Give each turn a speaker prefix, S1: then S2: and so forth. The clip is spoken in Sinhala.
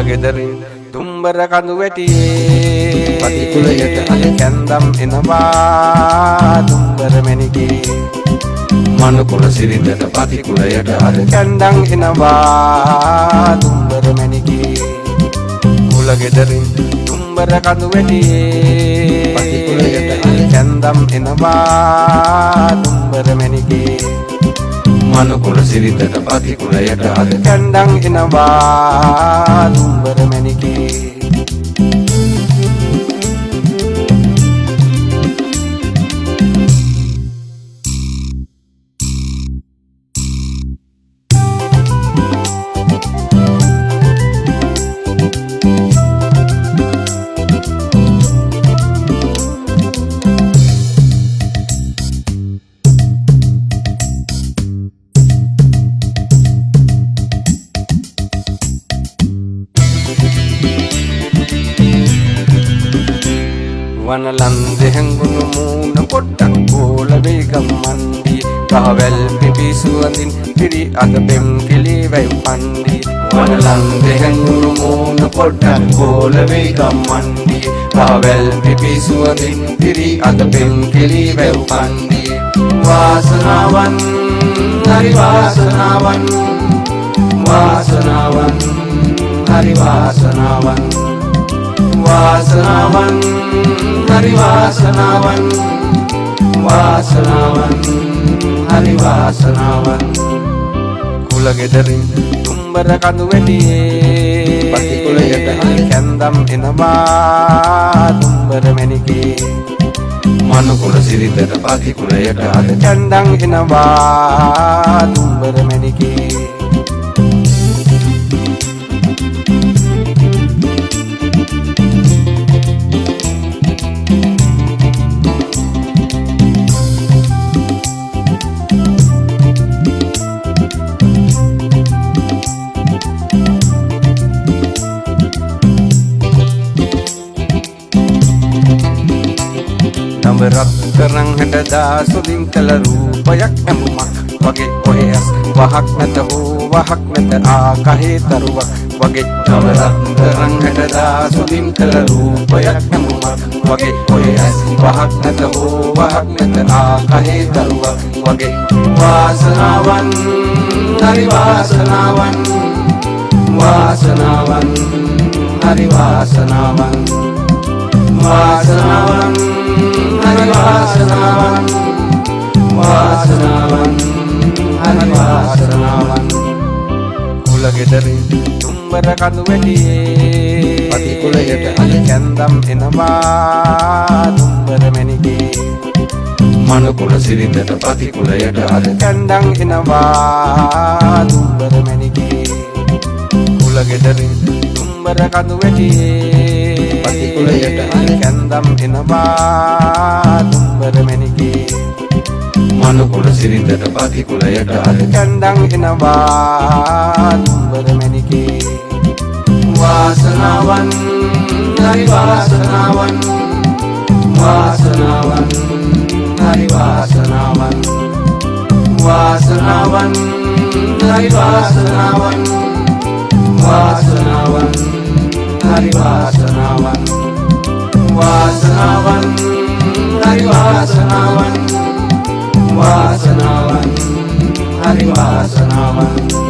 S1: ගෙදරින් දුම්බර කඳු වැටියේ පතිකුලයට අද කැන්දම් එනවා දුම්බර මැණිකේ මනුකුල සිරිතට පතිකුලයට අද කැන්දම් එනවා දුම්බර මැණිකේ කුල ගෙදරින් දුම්බර කඳු වැටියේ පතිකුලයට අද කැන්දම් එනවා දුම්බර මැණිකේ මනුකුල සිරිතට පතිකුලයට අද කැන්දම් එනවා දුම්බර මැණිකේ වනලන්දෙ හැංගුණු මූණ පොට්ටක් බෝල වේගම් මන්දි කහවැල් පිපි සුවඳින් පිරි අද පෙම් කිලි වැව් පන්දි වනලන්දෙ හැංගුණු මූණ පොට්ටක් බෝල වේගම් මන්දි කහවැල් පිපි සුවඳින් පිරි අද පෙම් කිලි වැව් පන්දි වාසනාවන් හරි වාසනාවන් වාසනාවන් හරි වාසනාවන් වාසනාවන් හරි වාසනාවන් වාසනාවන් හරි වාසනාවන් කුල ගෙදරින් දුම්බර කඳු වැටියේ පතිකුලයට අද කැන්දම් එනවා දුම්බර මැණිකේ මනුකුල සිරිතට පතිකුලයට අද කැන්දම් එනවා දුම්බර මැණිකේ රත්තරන් හැඩදා සුලින් කළ රූපයක් ඇඹුමක් වගේ ඔයස් වහක් නැත හෝ වහක් නැත ආකහේ තරුවක් වගේ නව රත්තරන් හැඩදා සුලින් කළ රූපයක් ඇඹුමක් වගේ ඔයස් වහක් නැත හෝ වහක් නැත ආකහේ තරුවක් වගේ වාසනාවන් හරි වාසනාවන් වාසනාවන් හරි වාසනාවන් වාසනාවන් හරි වාසනාවන් වාසනාවන් හරි වාසනාවන් කුල ගෙදරින් දුම්බර කඳු වැටියේ පතිකුලයට අද කැන්දම් එනවා දුම්බර මැණිකේ මනුකුල සිරිතට පතිකුලයට අද කැන්දම් එනවා දුම්බර මැණිකේ කුල ගෙදරින් දුම්බර කඳු වැටියේ පතිකුලයට අද කැන්දම් එනවා දුම්බර මැණිකේ මනුකුල සිරිතට පතිකුලයට අද කැන්දම් එනවා දුම්බර මැණිකේ වාසනාවන් හරි වාසනාවන් වාසනාවන් හරි වාසනාවන් වාසනාවන් හරි වාසනාවන් වාසනාවන් හරි වාසනාවන් වාසනාවන් හරි වාසනාවන් වාසනාවන් හරි වාසනාවන්